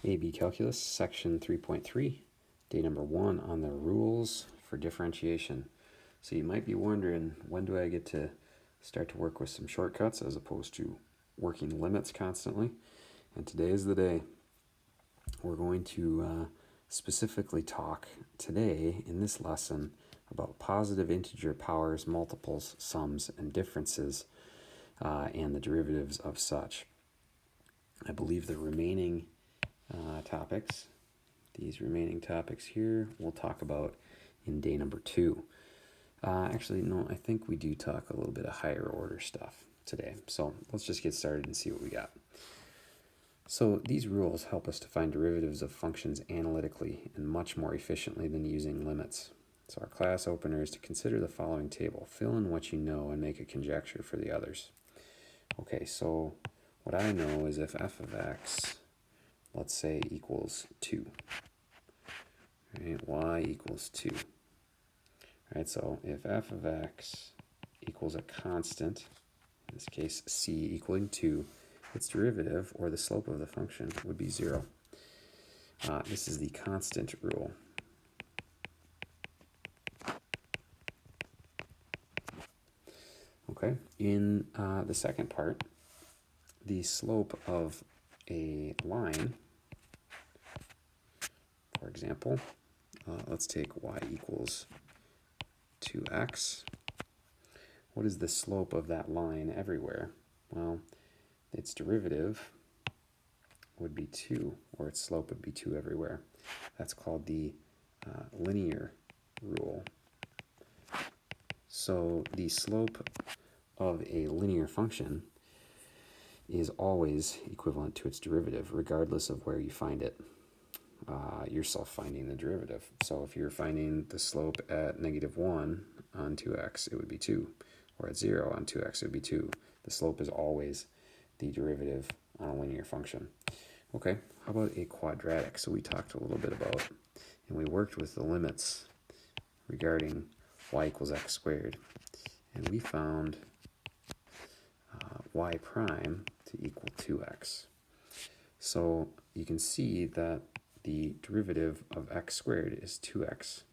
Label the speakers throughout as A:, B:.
A: AB Calculus, section 3.3, day number 1 on the rules for differentiation. So you might be wondering, when do I get to start to work with some shortcuts as opposed to working limits constantly? And today is the day. We're going to specifically talk today in this lesson about positive integer powers, multiples, sums, and differences, and the derivatives of such. I believe the remaining topics, these remaining topics here, we'll talk about in day number 2. Actually, no, I think we do talk a little bit of higher order stuff today. So let's just get started and see what we got. So these rules help us to find derivatives of functions analytically and much more efficiently than using limits. So our class opener is to consider the following table. Fill in what you know and make a conjecture for the others. Okay, so what I know is if f of x, let's say, equals 2, right, y equals 2. Right, so if f of x equals a constant, in this case c equaling 2, its derivative, or the slope of the function, would be 0. This is the constant rule. Okay, in the second part, the slope of a line, for example, let's take y equals 2x. What is the slope of that line everywhere? Well, its derivative would be 2, or its slope would be 2 everywhere. That's called the linear rule. So the slope of a linear function is always equivalent to its derivative, regardless of where you find it. Yourself finding the derivative. So if you're finding the slope at -1 on 2x, it would be 2. Or at 0 on 2x, it would be 2. The slope is always the derivative on a linear function. Okay, how about a quadratic? So we talked a little bit about, and we worked with the limits regarding y equals x squared. And we found y prime to equal 2x. So you can see that the derivative of x squared is 2x.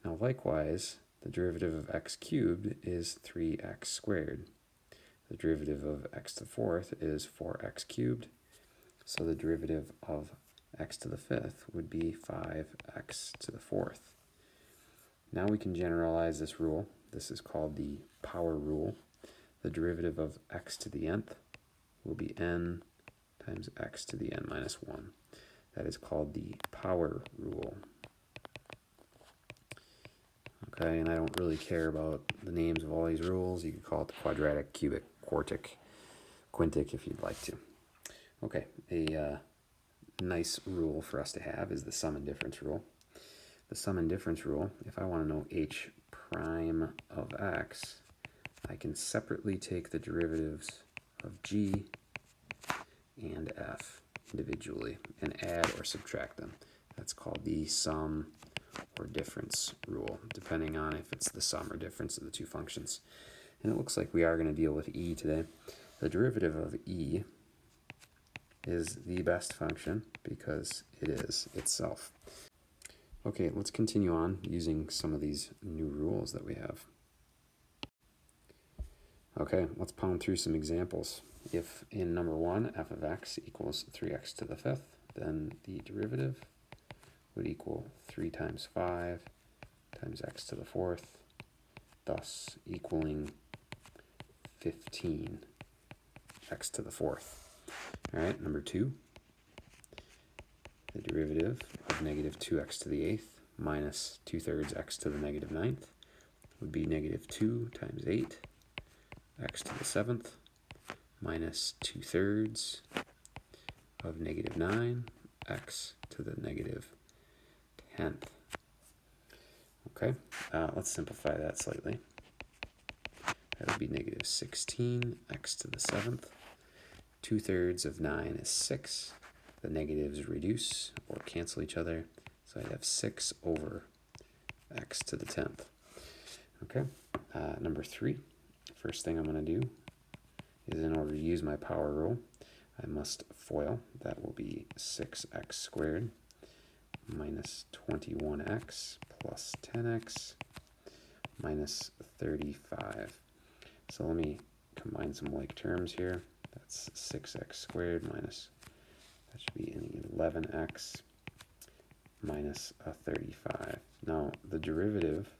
A: Now likewise, the derivative of x cubed is 3x squared. The derivative of x to the fourth is 4x cubed. So the derivative of x to the fifth would be 5x to the fourth. Now we can generalize this rule. This is called the power rule. The derivative of x to the nth will be n times x to the n minus 1. That is called the power rule. Okay, and I don't really care about the names of all these rules. You could call it the quadratic, cubic, quartic, quintic if you'd like to. Okay, a nice rule for us to have is the sum and difference rule. The sum and difference rule, if I want to know h prime of x, I can separately take the derivatives of g and f individually and add or subtract them. That's called the sum or difference rule, depending on if it's the sum or difference of the two functions. And it looks like we are going to deal with e today. The derivative of e is the best function because it is itself. Okay, let's continue on using some of these new rules that we have. Okay, let's pound through some examples. If in number 1, f of x equals 3x to the fifth, then the derivative would equal 3 times 5 times x to the fourth, thus equaling 15 x to the fourth. All right, number 2, the derivative of negative 2x to the eighth minus 2/3 x to the negative ninth would be negative 2 times 8 x to the seventh minus 2/3 of negative 9 x to the negative 10th. Okay, let's simplify that slightly. That would be negative 16 x to the seventh. 2/3 of 9 is 6. The negatives reduce or cancel each other, so I have 6 over x to the 10th. Okay, number 3. First thing I'm going to do is, in order to use my power rule, I must FOIL. That will be 6x squared minus 21x plus 10x minus 35. So let me combine some like terms here. That's 6x squared minus, that should be an 11x minus a 35. Now, the derivative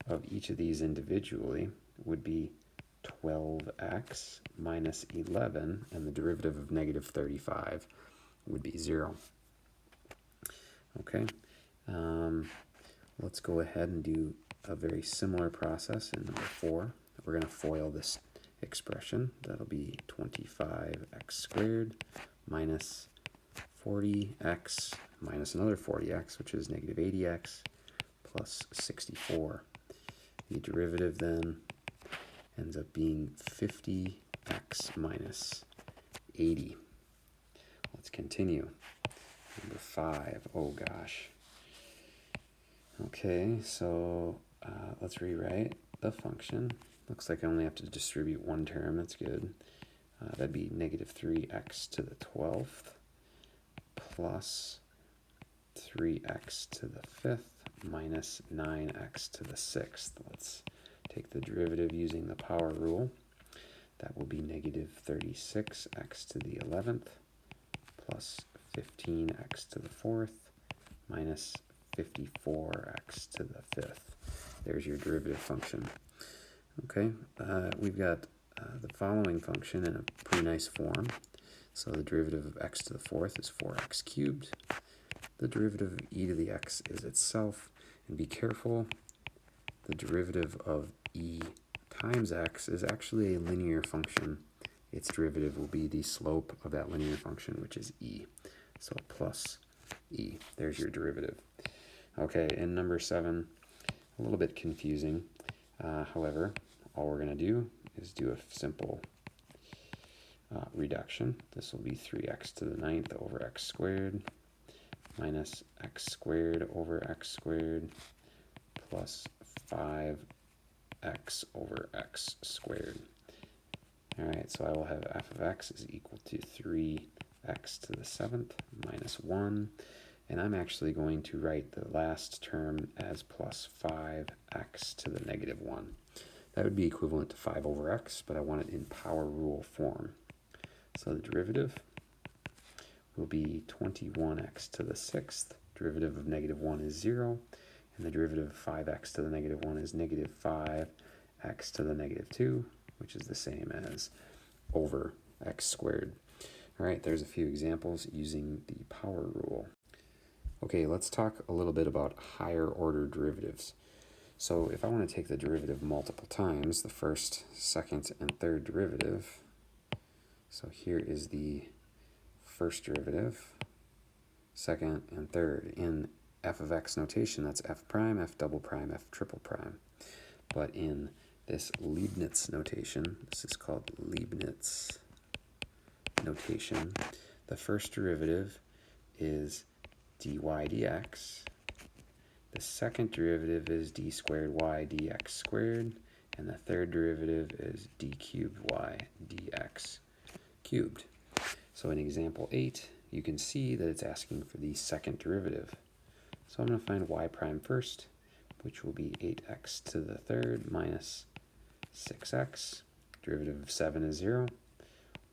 A: of each of these individually would be 12x minus 11, and the derivative of negative 35 would be 0. Okay, let's go ahead and do a very similar process in number 4. We're going to FOIL this expression. That'll be 25x squared minus 40x minus another 40x, which is negative 80x, plus 64. The derivative then ends up being 50x minus 80. Let's continue. Number 5. Oh gosh. Okay, so let's rewrite the function. Looks like I only have to distribute one term. That's good. That'd be negative 3x to the 12th plus 3x to the 5th minus 9x to the 6th. Let's take the derivative using the power rule. That will be negative 36x to the 11th plus 15x to the 4th minus 54x to the 5th. There's your derivative function. Okay, we've got the following function in a pretty nice form. So the derivative of x to the 4th is 4x cubed. The derivative of e to the x is itself, and be careful, the derivative of e times x is actually a linear function. Its derivative will be the slope of that linear function, which is e. So plus e. There's your derivative. Okay, in number 7, a little bit confusing. However, all we're going to do is do a simple reduction. This will be 3x to the 9th over x squared minus x squared over x squared plus 5x over x squared. All right, so I will have f of x is equal to 3x to the 7th minus 1. And I'm actually going to write the last term as plus 5x to the negative 1. That would be equivalent to 5 over x, but I want it in power rule form. So the derivative will be 21x to the 6th. Derivative of negative 1 is 0. And the derivative of 5x to the negative 1 is negative 5x to the negative 2, which is the same as over x squared. All right, there's a few examples using the power rule. Okay, let's talk a little bit about higher order derivatives. So if I want to take the derivative multiple times, the first, second, and third derivative, so here is the first derivative, second, and third. In f of x notation, that's f prime, f double prime, f triple prime. But in this Leibniz notation, this is called Leibniz notation, the first derivative is dy dx. The second derivative is d squared y dx squared, and the third derivative is d cubed y dx cubed. So in example 8, you can see that it's asking for the second derivative. So I'm going to find y prime first, which will be 8x to the third minus 6x. Derivative of 7 is 0.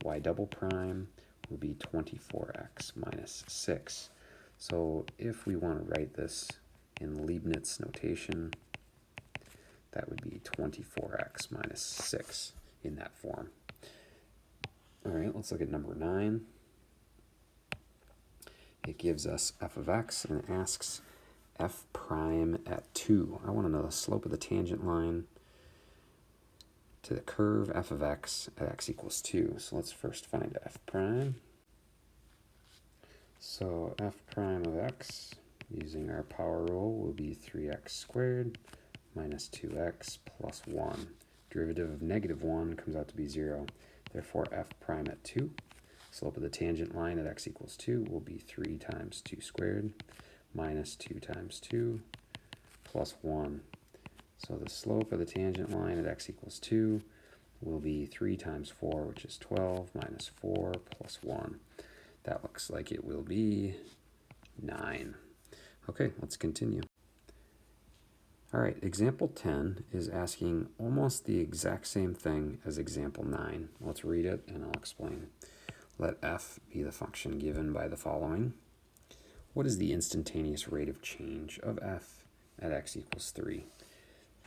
A: Y double prime will be 24x minus 6. So if we want to write this in Leibniz notation, that would be 24x minus 6 in that form. All right, let's look at number 9. It gives us f of x and it asks f prime at 2. I want to know the slope of the tangent line to the curve f of x at x equals 2. So let's first find f prime. So f prime of x, using our power rule, will be 3x squared minus 2x plus 1. Derivative of negative 1 comes out to be 0. Therefore, f prime at 2, slope of the tangent line at x equals 2 will be 3 times 2 squared minus 2 times 2 plus 1. So the slope of the tangent line at x equals 2 will be 3 times 4, which is 12, minus 4 plus 1. That looks like it will be 9. Okay, let's continue. All right, example 10 is asking almost the exact same thing as example 9. Let's read it and I'll explain. Let f be the function given by the following. What is the instantaneous rate of change of f at x equals 3?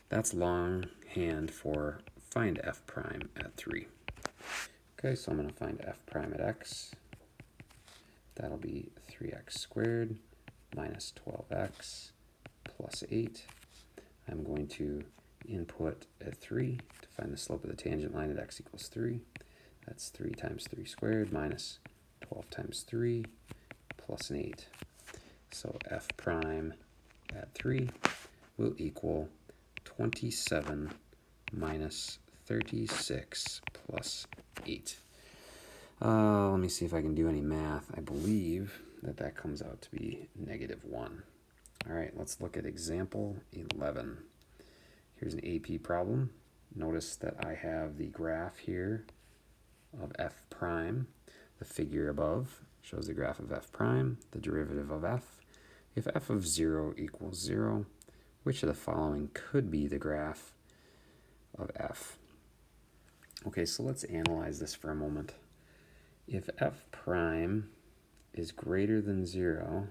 A: That's longhand for find f prime at 3. Okay, so I'm going to find f prime at x. That'll be 3x squared minus 12x plus 8. I'm going to input at 3 to find the slope of the tangent line at x equals 3. That's 3 times 3 squared minus 12 times 3 plus an 8. So f prime at 3 will equal 27 minus 36 plus 8. Let me see if I can do any math. I believe that comes out to be -1. All right, let's look at example 11. Here's an AP problem. Notice that I have the graph here of f prime. The figure above shows the graph of f prime, the derivative of f. If f of 0 equals 0, which of the following could be the graph of f? Okay, so let's analyze this for a moment. If f prime is greater than 0,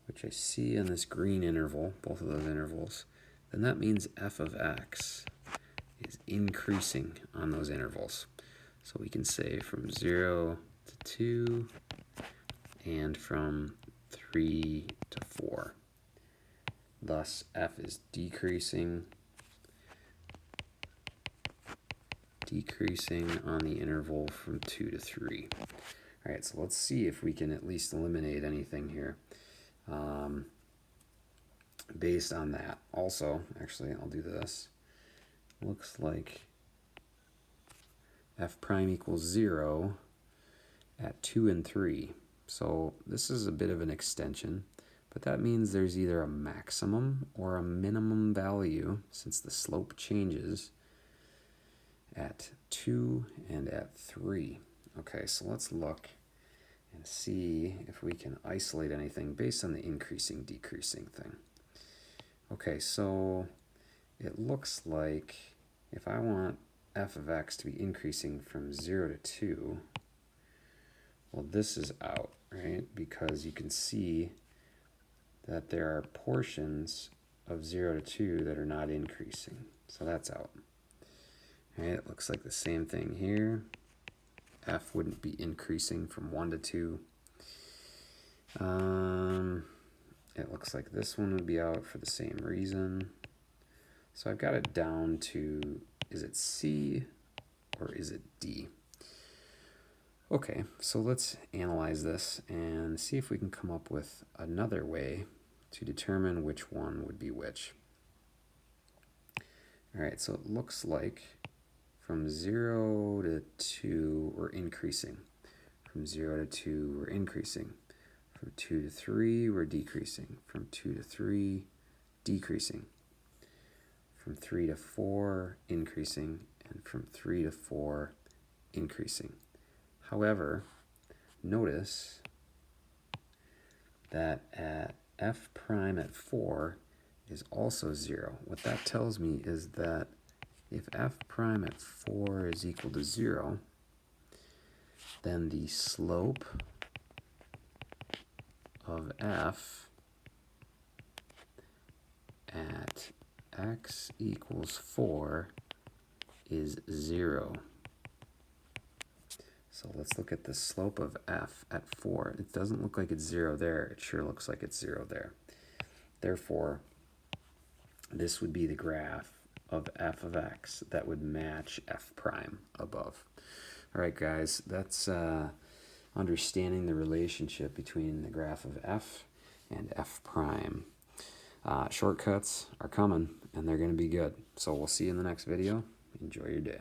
A: which I see in this green interval, both of those intervals, then that means f of x is increasing on those intervals. So we can say from 0 to 2 and from 3 to 4. Thus, f is decreasing on the interval from 2 to 3. All right, so let's see if we can at least eliminate anything here based on that. Also, actually, I'll do this. Looks like f prime equals 0 at 2 and 3. So this is a bit of an extension, but that means there's either a maximum or a minimum value since the slope changes at 2 and at 3. Okay, so let's look and see if we can isolate anything based on the increasing, decreasing thing. Okay, so it looks like if I want f of x to be increasing from 0 to 2, well, this is out, right? Because you can see that there are portions of 0 to 2 that are not increasing. So that's out. All right, it looks like the same thing here. F wouldn't be increasing from 1 to 2. It looks like this one would be out for the same reason. So I've got it down to, is it C or is it D? Okay, so let's analyze this and see if we can come up with another way to determine which one would be which. All right, so it looks like from 0 to 2, we're increasing. From 0 to 2, we're increasing. From 2 to 3, we're decreasing. From 2 to 3, decreasing. From 3 to 4, increasing. And from 3 to 4, increasing. However, notice that at f prime at 4 is also 0. What that tells me is that if f prime at 4 is equal to 0, then the slope of f at x equals 4 is 0. So let's look at the slope of f at 4. It doesn't look like it's 0 there. It sure looks like it's 0 there. Therefore, this would be the graph of f of x that would match f prime above. All right, guys, that's understanding the relationship between the graph of f and f prime. Shortcuts are coming, and they're going to be good. So we'll see you in the next video. Enjoy your day.